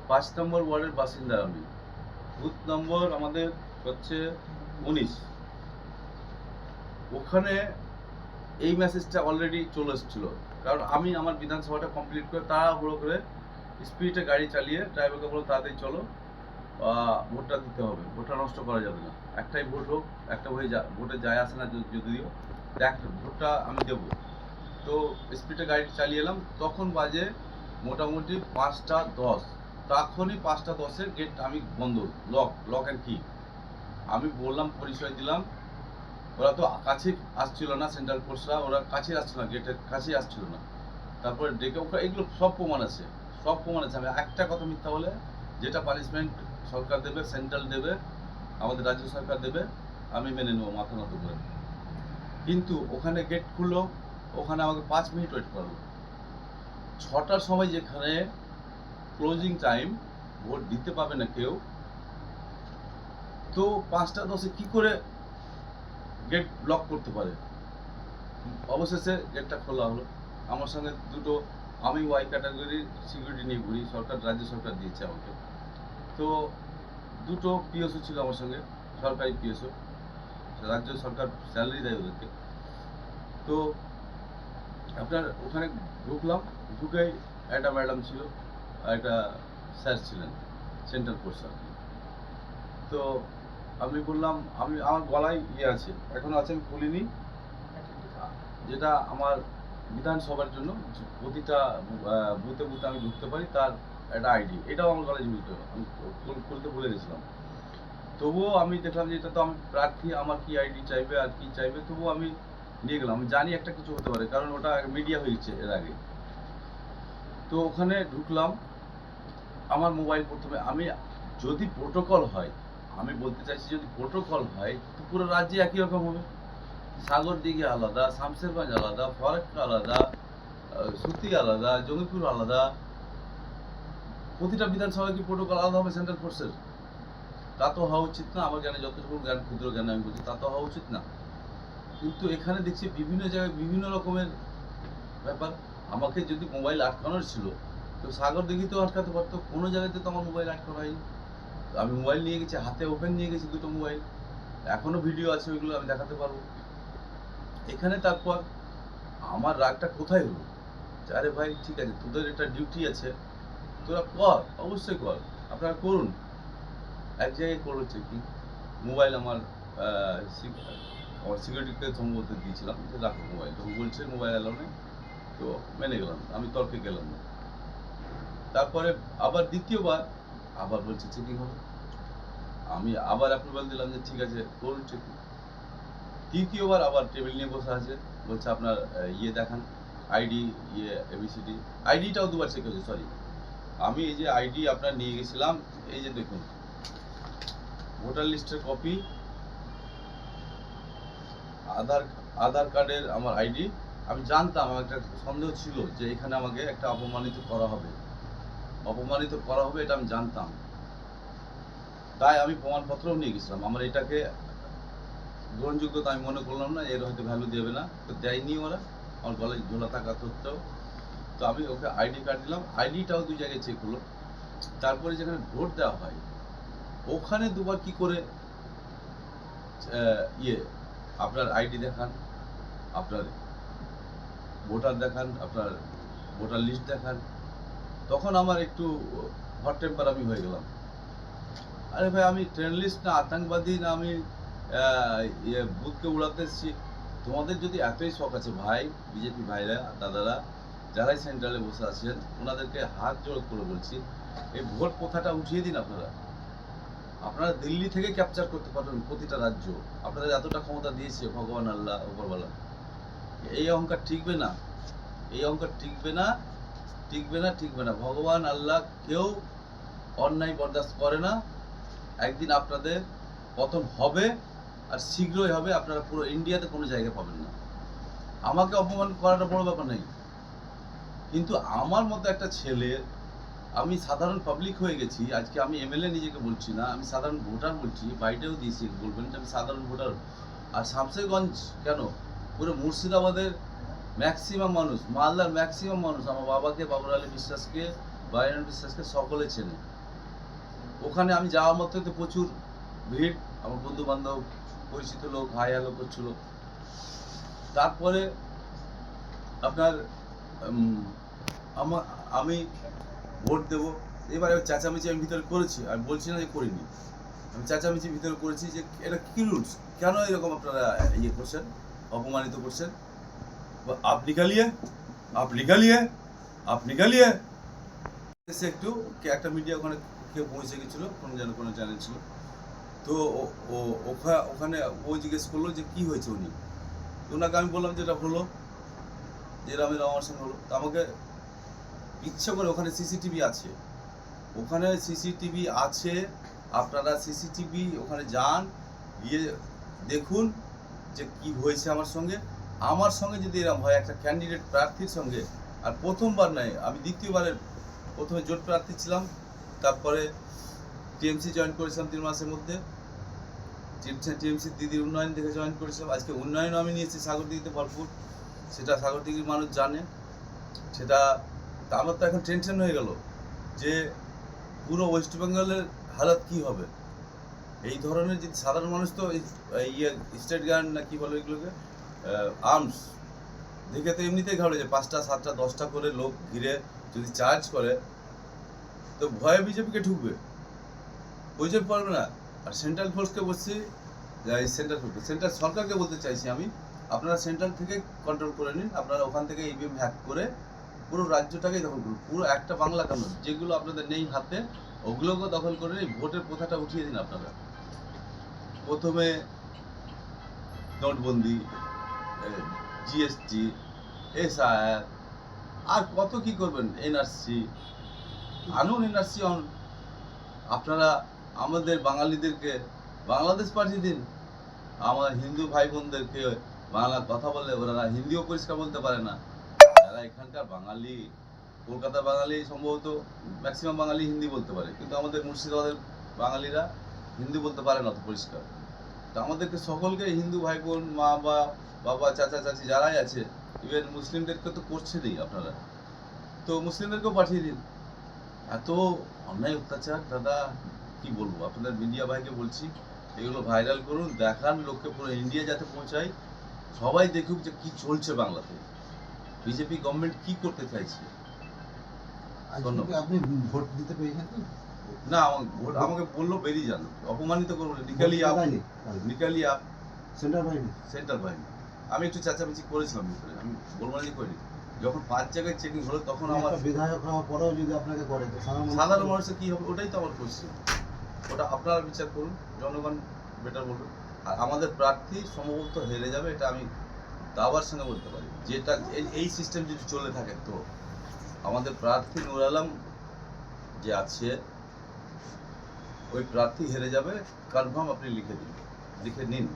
5 নম্বর ওয়ার্ডের বাসিন্দা আমি। বুথ নম্বর আমাদের হচ্ছে 19। ওখানে এই মেসেজটা অলরেডি চলে এসেছিল, কারণ আমি আমার বিধানসভাটা কমপ্লিট করে তাড়াহুড়ো করে স্পিডে গাড়ি চালিয়ে ড্রাইভারকে বলো তাড়াতাড়ি চলো, ভোটটা দিতে হবে, ভোটটা নষ্ট করা যাবে না, একটাই ভোট হোক, একটা ভোটে যায় আসে না যদিও, দেখ ভোটটা আমি দেবো। তো স্পিডে গাড়ি চালিয়ে এলাম, তখন বাজে মোটামুটি 5টা 10। তখনই 5টা 10-এ গেট আমি বন্ধ, লক অ্যান্ড কি। আমি বললাম, পরিচয় দিলাম, ওরা তো কাছে আসছিল না, সেন্ট্রাল ফোর্সরা ওরা কাছে আসছিল না, গেটের কাছে আসছিল না। তারপরে ডেকে ওখানে এগুলো সব প্রমাণ আছে, সব প্রমাণ আছে। আমি একটা কথা মিথ্যা বলে, যেটা পানিশমেন্ট সরকার দেবে, সেন্ট্রাল দেবে, আমাদের রাজ্য সরকার দেবে, আমি মেনে নেবো মাথা নত করে। কিন্তু ওখানে গেট খুললো, ওখানে আমাকে 5 মিনিট ওয়েট করলো। 6টার সময় যেখানে ক্লোজিং টাইম, ভোট দিতে পাবে না কেউ, তো 5টা 10-এ কি করে গেট ব্লক করতে পারে? অবশেষে গেটটা খোলা হলো। আমার সঙ্গে দুটো, আমি ওয়াই ক্যাটাগরির সিকিউরিটি নিয়ে ঘুরি, রাজ্য সরকার দিয়েছে আমাকে। তো দুটো পিএসও ছিল আমার সঙ্গে, সরকারি পিএসও, রাজ্য সরকার স্যালারি দেয় ওদেরকে। তো আপনার ওখানে ঢুকলাম, ঢুকেই একটা ম্যাডাম ছিল আর একটা স্যার ছিলেন, সেন্ট্রাল ফোর্স আর কি। তো আমি বললাম, আমার গলায় ইয়ে আছে, এখনো আছে, আমি খুলিনি, যেটা আমার বিধানসভার জন্য প্রতিটা বুথে বুথে আমি ঢুকতে পারি, তার একটা আইডি, এটাও আমার গলায় ঝুলতে, আমি খুলতে ভুলে গেছিলাম। তবুও আমি দেখলাম যে এটা তো আমি প্রার্থী, আমার কি আইডি চাইবে আর কি চাইবে, তবুও আমি নিয়ে গেলাম। আমি জানি একটা কিছু হতে পারে, কারণ ওটা মিডিয়া হয়েছে এর আগে। তো ওখানে ঢুকলাম, আমার মোবাইল প্রথমে, আমি যদি প্রোটোকল হয়, আমি বলতে চাইছি যদি প্রোটোকল হয় তো পুরো রাজ্যে একই রকম হবে। সাগরদিঘি আলাদা, শামসেরগঞ্জ আলাদা, ফরাক্কা আলাদা, সুতি আলাদা, জঙ্গিপুর আলাদা, প্রতিটা বিধানসভায় কি প্রোটোকল আলাদা হবে সেন্ট্রাল ফোর্সের? তা তো হওয়া উচিত না। আমার জ্ঞানে যতটুকু জ্ঞান, ক্ষুদ্র জ্ঞান আমি বলছি, তা তো হওয়া উচিত না। কিন্তু এখানে দেখছি বিভিন্ন জায়গায় বিভিন্ন রকমের ব্যাপার। আমাকে যদি মোবাইল আটকানোর ছিল তো সাগরদিঘিতেও আটকাতে পারতো, কোনো জায়গাতে তো আমার মোবাইল আটকানো হয়নি। আমি মোবাইল নিয়ে গেছি, হাতে ওপেন নিয়ে গেছি দুটো মোবাইল, এখনো ভিডিও আছে, ওইগুলো আমি দেখাতে পারবো। এখানে তারপর আমার রাগটা কোথায় হলো, আরে ভাই ঠিক আছে, তোদের একটা ডিউটি আছে, তোরা কর, অবশ্যই কর, আপনারা করুন। এক জায়গায় করলো চেকিং, মোবাইল আমার আমার সিকিউরিটিকে সম্ভবত দিয়েছিলাম যে রাখো মোবাইল, তখন বলছে মোবাইল অ্যালাউ নেই। তো মেনে গেলাম, আমি তর্কে গেলাম না। তারপরে আবার দ্বিতীয়বার আবার বলছে চেকিং হবে, আমি আবার অ্যাপ্রুভাল দিলাম যে ঠিক আছে করুন চেকিং। তৃতীয়বার আবার টেবিল নিয়ে বসে আছে, বলছে আপনার ইয়ে দেখান, আইডি, ইয়ে এবিসিডি, আইডিটাও দুবার চেক হয়েছে, সরি। আমি এই যে আইডি আপনার নিয়ে গেছিলাম, এই যে দেখুন ভোটার লিস্টের কপি, আধার আধার কার্ডের আমার আইডি। আমি জানতাম, আমার একটা সন্দেহ ছিল যে এখানে আমাকে একটা অপমানিত করা হবে, এটা আমি জানতাম। তাই আমি প্রমাণপত্রও নিয়ে গেছিলাম। আমার এটাকে গ্রহণযোগ্যতা আমি মনে করলাম না, এর হয়তো ভ্যালু দেবে না, তো দেয়নি ওরা, আমার গলায় ঝোলা থাকা সত্ত্বেও। তো আমি ওকে আইডি কার্ড দিলাম, আইডিটাও 2 জায়গায় চেক হলো। তারপরে যেখানে ভোট দেওয়া হয় ওখানে দুবার কি করে ইয়ে আপনার আইডি দেখান, আপনার ভোটার দেখান, আপনার ভোটার লিস্ট দেখান। তখন আমার একটু হট টেম্পার আমি হয়ে গেলাম। আরে ভাই, আমি টেররিস্ট না, আতঙ্কবাদী না, আমি বুথকে উড়াতে এসেছি। তোমাদের যদি এতই শখ আছে ভাই, বিজেপি ভাইরা, দাদারা, যারাই সেন্ট্রালে বসে আছেন, ওনাদেরকে হাত জোড় করে বলছি, এই ভোট প্রথাটা উঠিয়ে দিন। আপনারা দিল্লি থেকে ক্যাপচার করতে পারবেন প্রতিটা রাজ্য, আপনাদের এতটা ক্ষমতা দিয়েছে ভগবান আল্লাহ উপরওয়ালা। এই অহংকার টিকবে না, এই অহংকার টিকবে না, টিকবে না। ভগবান আল্লাহ কেউ অন্যায় বরদাস্ত করে না। একদিন আপনাদের পতন হবে, আর শীঘ্রই হবে। আপনারা পুরো ইন্ডিয়াতে কোনো জায়গা পাবেন না। আমাকে অপমান করাটা বড় ব্যাপার নেই, কিন্তু আমার মতো একটা ছেলে, আমি সাধারণ পাবলিক হয়ে গেছি আজকে, আমি এমএলএ নিজেকে বলছি না, আমি সাধারণ ভোটার বলছি, বাইরেও দিয়েছি, বলবেন যে আমি সাধারণ ভোটার। আর শামসেরগঞ্জ কেন, পুরো মুর্শিদাবাদের ম্যাক্সিমাম মানুষ, মালদার ম্যাক্সিমাম মানুষ আমার বাবাকে, বাবুর আলী বিশ্বাসকে বাইরেন বিশ্বাসকে সকলে চেনে। ওখানে আমি যাওয়া মাত্রই তো প্রচুর ভিড়, আমার বন্ধু বান্ধব পরিচিত লোক হাই হ্যালো করছিল। তারপরে আপনার আমি ভোট দেবো, এবারে চেঁচামেচি আমি ভিতরে করেছি, আমি বলছি না যে করিনি, আমি চেঁচামেচি ভিতরে করেছি যে এটা কী রুলস, কেন এরকম আপনারা ইয়ে করছেন, অপমানিত করছেন, আপনি গালিয়ে আপনি গালিয়ে আপনি গালিয়ে এসে একটু একটা মিডিয়া ওখানে কেউ পৌঁছে গেছিলো, কোনো চ্যানেল ছিল, তো ওখানে ও জিজ্ঞেস করলো যে কী হয়েছে উনি, ওনাকে আমি বললাম যে এটা হলো, যে এরকম আমার সঙ্গে হলো। তো আমাকে ইচ্ছা করে, ওখানে সিসিটিভি আছে, ওখানে সিসিটিভি আছে, আপনারা সিসিটিভি ওখানে যান, গিয়ে দেখুন যে কি হয়েছে আমার সঙ্গে যদি এরকম হয় একটা ক্যান্ডিডেট প্রার্থীর সঙ্গে, আর প্রথমবার নয়, আমি দ্বিতীয়বারের, প্রথমে জোট প্রার্থী ছিলাম, তারপরে টিএমসি জয়েন করেছিলাম 3 মাসের মধ্যে, টিএমসি দিদির উন্নয়ন দেখে জয়েন করেছিলাম, আজকে উন্নয়নও আমি নিয়েছি সাগরদিঘিতে ভরপুর, সেটা সাগরদিঘির মানুষ জানে। সেটা আমার তো এখন টেনশন হয়ে গেল যে পুরো ওয়েস্ট বেঙ্গলের হালত কি হবে। এই ধরনের যদি সাধারণ মানুষ তো ইয়ে স্টেট গান না কি বলে এগুলোকে, আর্মস দেখে তো এমনিতেই ঘাবড়ে যায়, 5টা 7টা 10টা করে লোক ঘিরে যদি চার্জ করে তো ভয়ে বিজেপিকে ঢুকবে, বুঝতে পারবে না। আর সেন্ট্রাল ফোর্সকে বলছি, সেন্ট্রাল সরকারকে বলতে চাইছি আমি, আপনারা সেন্ট্রাল থেকে কন্ট্রোল করে নিন, আপনারা ওখান থেকে ইভিএম হ্যাক করে পুরো রাজ্যটাকেই দখল করুন, পুরো একটা বাংলা কেন, যেগুলো আপনাদের নেই হাতে ওগুলোকে দখল করে নিন, ভোটের প্রথাটা উঠিয়ে দিন আপনারা। প্রথমে নোটবন্দি, জিএসটি, এসআইআর, আর কত কি করবেন, এনআরসি আনুন, এনআরসি আনুন। আপনারা আমাদের বাঙালিদেরকে বাংলাদেশ পাঠিয়ে দিন, আমার হিন্দু ভাই বোনদেরকে বাংলা কথা বলে, ওরা হিন্দিও পরিষ্কার বলতে পারে না, যারা এখানকার বাঙালি, কলকাতা বাঙালি সম্ভবত ম্যাক্সিমাম বাঙালি হিন্দি বলতে পারে, কিন্তু আমাদের মুর্শিদাবাদের বাঙালিরা হিন্দি বলতে পারে না অত পরিষ্কার। তো আমাদেরকে সকলকে, হিন্দু ভাই বোন, মা বাবা চাচা চাচি যারাই আছে, ইভেন মুসলিমদেরকে তো করছেনই আপনারা, তো মুসলিমদেরকেও পাঠিয়ে দিন। এত অন্যায় অত্যাচার দাদা, কি বলবো, আপনাদের মিডিয়া ভাইকে বলছি এগুলো ভাইরাল করুন, দেখান লোককে, পুরো ইন্ডিয়া যাতে পৌঁছায়, সবাই দেখুক যে কি চলছে বাংলাতে, বিজেপি গভর্নমেন্ট কি করতে চাইছে। আপনি ভোট দিতে পেরেছেন তো? না, আমাকে বললো বেরিয়ে যান, অপমানিত করবো, নিকালি আপ সেন্ট্রাল বাহিনী। আমি একটু চেঁচামেচি করেছিলাম ভিতরে, আমি বলবো না যে করিনি। যখন 5 জায়গায় চেকিং হলো তখন আমার বিধায়ক হওয়ার পরেও যদি আপনাকে করে, সাধারণ মানুষের কি হবে, ওটাই তো আমার কোশ্চেন। ওটা আপনারা বিচার করুন, জনগণ বেটার বলুন। আর আমাদের প্রার্থী সম্ভবত হেরে যাবে, এটা আমি দাবার সঙ্গে বলতে পারি, যেটা এই সিস্টেম যদি চলে থাকে, তো আমাদের প্রার্থী নূর আলম যে আছে, ওই প্রার্থী হেরে যাবে, কনফার্ম, আপনি লিখে নিন।